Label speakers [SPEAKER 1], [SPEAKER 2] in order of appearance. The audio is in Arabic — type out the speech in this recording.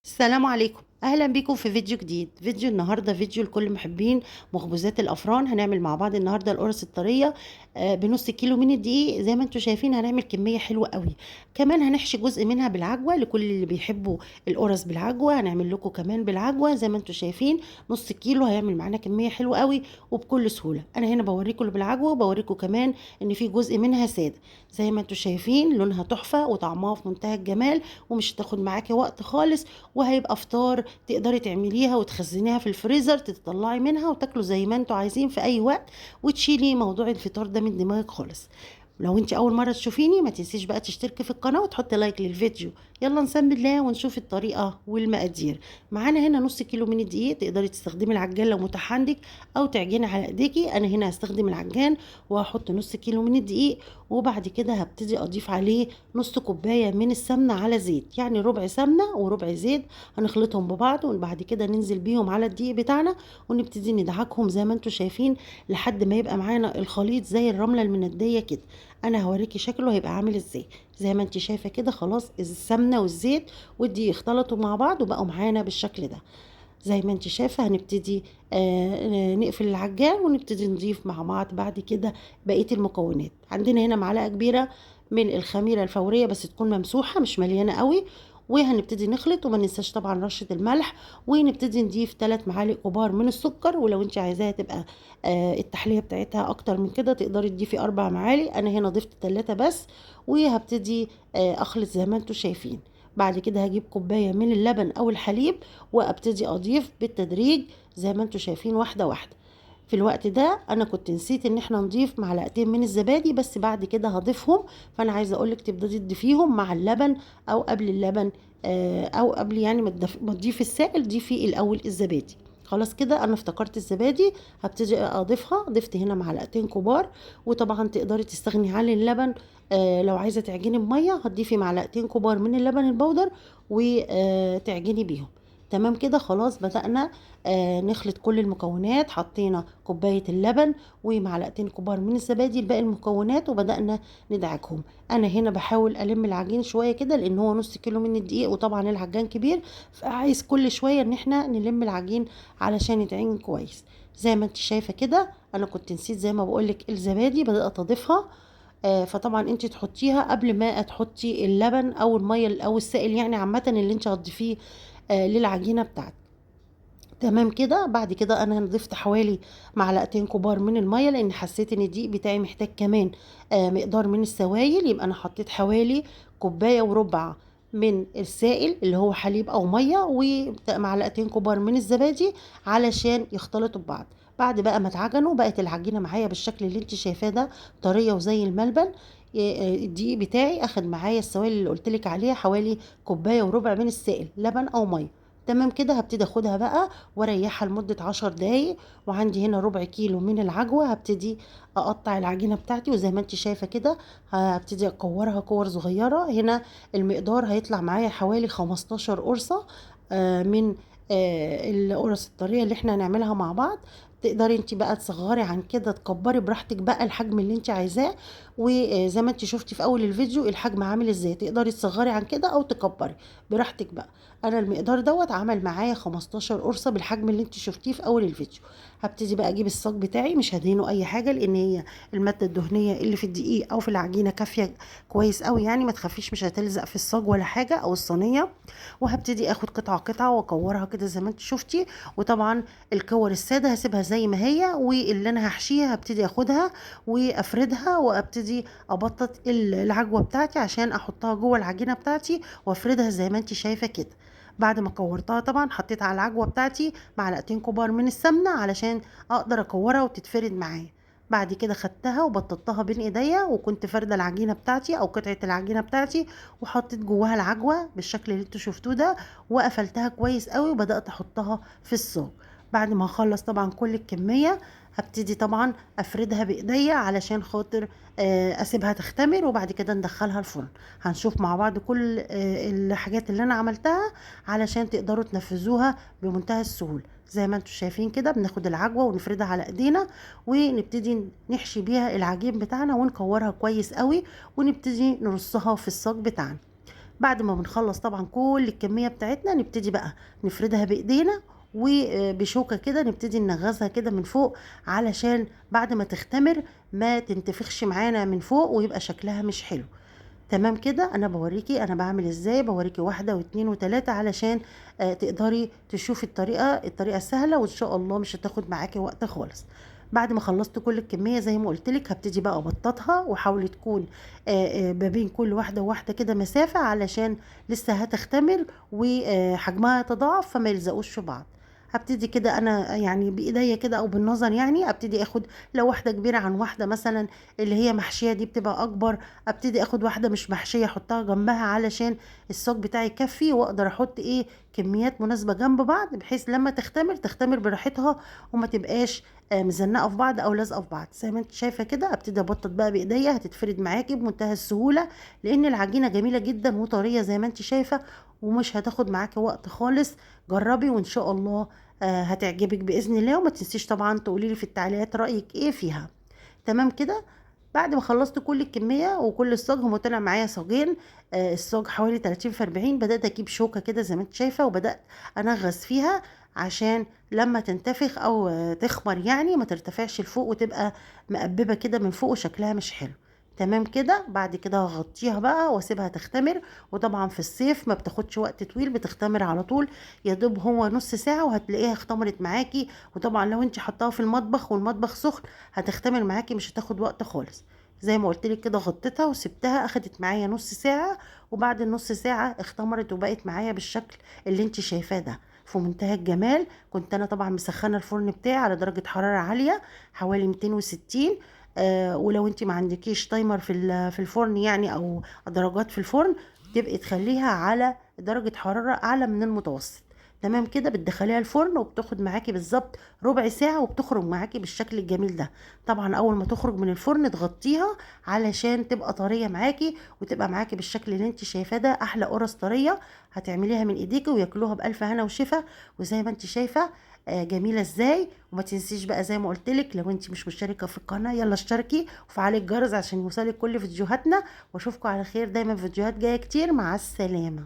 [SPEAKER 1] السلام عليكم، اهلا بيكم في فيديو جديد. فيديو النهارده فيديو لكل محبين مخبوزات الافران. هنعمل مع بعض النهارده القرص الطريه بنص كيلو من الدقيق. زي ما انتم شايفين هنعمل كميه حلوه قوي. كمان هنحشي جزء منها بالعجوه لكل اللي بيحبوا القرص بالعجوه. هنعمل لكم كمان بالعجوه زي ما انتم شايفين. نص كيلو هيعمل معانا كميه حلوه قوي وبكل سهوله. انا هنا بوريكم اللي بالعجوه وبوريكم كمان ان في جزء منها ساده. زي ما انتم شايفين لونها تحفه وطعمها في منتهى الجمال، ومش هتاخد معاكي وقت خالص، وهيبقى فطار تقدري تعمليها وتخزنيها في الفريزر، تطلعي منها وتاكلوا زي ما انتوا عايزين في اي وقت، وتشيلي موضوع الفطار ده من دماغك خالص. لو انت اول مره تشوفيني ما تنسيش بقى تشتركي في القناه وتحطي لايك للفيديو. يلا نسمي الله ونشوف الطريقه والمقادير. معانا هنا نص كيلو من الدقيق. تقدري تستخدمي العجان لو متاح عندك او تعجني على ايديكي. انا هنا هستخدم العجان وهحط نص كيلو من الدقيق، وبعد كده هبتدي اضيف عليه نص كوبايه من السمنه على زيت، يعني ربع سمنه وربع زيت. هنخلطهم ببعض وبعد كده ننزل بيهم على الدقيق بتاعنا ونبتدي ندعكهم زي ما انتم شايفين لحد ما يبقى معانا الخليط زي الرمله المنديه كده. انا هوريكي شكله هيبقى عامل ازاي. زي ما انت شايفه كده خلاص السمنه والزيت والدقيق اختلطوا مع بعض وبقوا معانا بالشكل ده. زي ما انت شايفه هنبتدي نقفل العجان ونبتدي نضيف مع بعض بعد كده بقيه المكونات. عندنا هنا معلقه كبيره من الخميره الفوريه بس تكون ممسوحه مش مليانه قوي. وهنبتدي نخلط وما ننساش طبعا رشه الملح، ونبتدي نضيف 3 معالق كبار من السكر. ولو انت عايزاها تبقى التحليه بتاعتها اكتر من كده تقدري تضيفي 4 معالق. انا هنا ضفت 3 بس. وهبتدي اخلط زي ما انتم شايفين. بعد كده هجيب كوبايه من اللبن او الحليب وابتدي اضيف بالتدريج زي ما انتم شايفين واحده واحده. في الوقت ده انا كنت نسيت ان احنا نضيف معلقتين من الزبادي، بس بعد كده هضيفهم. فانا عايزه اقولك تبتدي تضيفيهم مع اللبن او قبل اللبن، او قبل يعني ما تضيفي السائل ضيفي الاول الزبادي. خلاص كده انا افتكرت الزبادي هبتدي اضيفها. ضفت هنا معلقتين كبار. وطبعا تقدري تستغني عن اللبن. لو عايزه تعجني بميه هتضيفي معلقتين كبار من اللبن البودر وتعجني بيهم. تمام كده خلاص بدأنا نخلط كل المكونات. حطينا كوباية اللبن ومعلقتين كبار من الزبادي لباقي المكونات وبدأنا ندعكهم. انا هنا بحاول الم العجين شوية كده لان هو نص كيلو من الدقيق وطبعا العجان كبير، فعايز كل شوية ان احنا نلم العجين علشان يتعجن كويس. زي ما انت شايفة كده انا كنت نسيت زي ما بقولك الزبادي بدأت اضيفها. فطبعا انت تحطيها قبل ما تحطي اللبن او الميه او السائل، يعني عامه اللي انت هتضيفيه للعجينه بتاعتك. تمام كده. بعد كده انا ضفت حوالي معلقتين كبار من الميه لان حسيت ان الدقيق بتاعي محتاج كمان مقدار من السوائل. يبقى انا حطيت حوالي كوبايه وربع من السائل اللي هو حليب او ميه ومعلقتين كبار من الزبادي علشان يختلطوا ببعض. بعد بقى ما اتعجنوا بقت العجينه معايا بالشكل اللي انت شايفاه ده، طريه وزي الملبن. الدقيق بتاعي اخد معايا السوائل اللي قلتلك عليها حوالي كوبايه وربع من السائل لبن او ميه. تمام كده هبتدي اخدها بقى واريحها لمدة 10 دقايق. وعندي هنا ربع كيلو من العجوة. هبتدي اقطع العجينة بتاعتي وزي ما انت شايفة كده هبتدي اكورها كور صغيرة. هنا المقدار هيطلع معايا حوالي 15 قرصة من القرص الطرية اللي احنا هنعملها مع بعض. تقدري انت بقى تصغري عن كده تكبري براحتك بقى الحجم اللي انت عايزاه. وزي ما انت شفتي في اول الفيديو الحجم عامل ازاي، تقدري تصغري عن كده او تكبري براحتك بقى. انا المقدار دوت عمل معايا 15 قرصه بالحجم اللي انت شفتيه في اول الفيديو. هبتدي بقى اجيب الصاج بتاعي، مش هدهنه اي حاجه لان هي الماده الدهنيه اللي في الدقيق او في العجينه كافيه كويس قوي، يعني ما تخافيش مش هتلزق في الصاج ولا حاجه او الصينيه. وهبتدي اخد قطعه قطعه واكورها كده زي ما انت شفتي. وطبعا الكور الساده هسيبها زي ما هي، واللي انا هحشيها هبتدي اخدها وافردها وابتدي ابطط العجوه بتاعتي عشان احطها جوه العجينه بتاعتي وافردها زي ما انت شايفه كده. بعد ما كورتها طبعا حطيت على العجوه بتاعتي معلقتين كبار من السمنه علشان اقدر اكورها وتتفرد معايا. بعد كده خدتها وبططتها بين ايديا وكنت فارده العجينه بتاعتي او قطعه العجينه بتاعتي، وحطيت جواها العجوه بالشكل اللي انتوا شفتوه ده، وقفلتها كويس قوي وبدات احطها في الصاج. بعد ما اخلص طبعا كل الكميه هبتدي طبعا افردها بايديا علشان خاطر اسيبها تختمر وبعد كده ندخلها الفرن. هنشوف مع بعض كل الحاجات اللي انا عملتها علشان تقدروا تنفذوها بمنتهى السهولة. زي ما انتم شايفين كده بناخد العجوة ونفردها على ايدينا ونبتدي نحشي بيها العجين بتاعنا ونكورها كويس قوي ونبتدي نرصها في الصاج بتاعنا. بعد ما بنخلّص طبعًا كل الكمية بتاعتنا نبتدي بقى نفردها بإيدينا، وبشوكة كده نبتدي ننغّزها كده من فوق، علشان بعد ما تختمر ما تنتفخش معانا من فوق ويبقى شكلها مش حلو. تمام كده، أنا باورّيكِ أنا باعمل إزاي، باورّيكِ واحدة و2 و3 علشان تقدري تشوفي الطريقة السهلة، وإن شاء الله مش هتاخد معاكِ وقت خالص. بعد ما خلّصت كل الكمية زي ما قُلت لِك، هابتدي بقى أبطّطها، وحاولي تكون ما بين كل واحدة وواحدة كده مسافة، علشان لسه هتختمر وحجمها يتضاعف فما يلزقوش في بعض. هابتدي كده أنا يعني بإيديّا كده أو بالنظر يعني، أبتدي آخُد لو واحدة كبيرة عن واحدة مثلًا اللي هي محشية دي بتبقى أكبر، أبتدي آخد واحدة مش محشية أحطها جنبها علشان الصاج بتاعي يكفّي، وأقدر أحط إيه، كميات مناسبة جنب بعض، بحيث لمّا تختمر، تختمر براحتها وما تبقاش مزنّقة في بعض أو لازقة في بعض. زي ما أنتِ شايفة كده أبتدي أبطّط بقى بإيديّا، هتتفرد معاكِ بمنتهى السهولة، لإن العجينة جميلة جدًا وطرية زي ما أنتِ شايفة، ومش هتاخد معاكِ وقت خالص. جرّبي وإن شاء الله هتعجبِك بإذن الله، وما تنسيش طبعًا تقولي لي في التعليقات رأيِك إيه فيها. تمام كده؟ بعد ما خلّصت كل الكمية وكل الصاج، هُم طلع معايا صاجين، الصاج حوالي 30 في 40، بدأت أجيب شوكة كده زي ما أنتِ شايفة، وبدأت أنغّز فيها عشان لمّا تنتفخ أو تخمر يعني ما ترتفعش لفوق وتبقى مقبّبة كده من فوق وشكلها مش حلو. تمام كده؟ بعد كده هاغطّيها بقى واسيبها تختمر، وطبعًا في الصيف ما بتاخدش وقت طويل، بتختمر على طول، يا دوب هو نُص ساعة وهتلاقيها اختمرت معاكِ. وطبعًا لو أنتِ حاطاها في المطبخ والمطبخ سخن هتختمر معاكِ، مش هتاخد وقت خالص. زي ما قُلت لِك كده غطيتها وسِبتها أخدت معايا نُص ساعة، وبعد النُص ساعة اختمرت وبقت معايا بالشكل اللي أنتِ شايفاه ده، في منتهى الجمال. كنت أنا طبعًا مسخّنة الفرن بتاعي على درجة حرارة عالية حوالي 260، ولو أنتِ ما عندكيش timer في الفرن يعني أو درجات في الفرن، تبقي تخلّيها على درجة حرارة أعلى من المتوسط. تمام كده، بتدخّليها الفرن وبتاخد معاكِ بالضبط ربع ساعة وبتخرج معاكِ بالشكل الجميل ده. طبعًا أول ما تخرج من الفرن تغطّيها علشان تبقى طرية معاكِ، وتبقى معاكِ بالشكل اللي أنتِ شايفاه ده، أحلى قُرَص طرية هتعمليها من إيديكِ وياكلوها بألف هنا وشفا. وزي ما أنتِ شايفة جميلة إزاي. وما تنسيش بقى زي ما قُلت لِك، لو أنتِ مش مشتركة في القناة يالّا اشتركي وفعّلي الجرس عشان يوصلِك كل فيديوهاتنا، واشوفكم على خير دايمًا في فيديوهات جاية كتير. مع السلامة.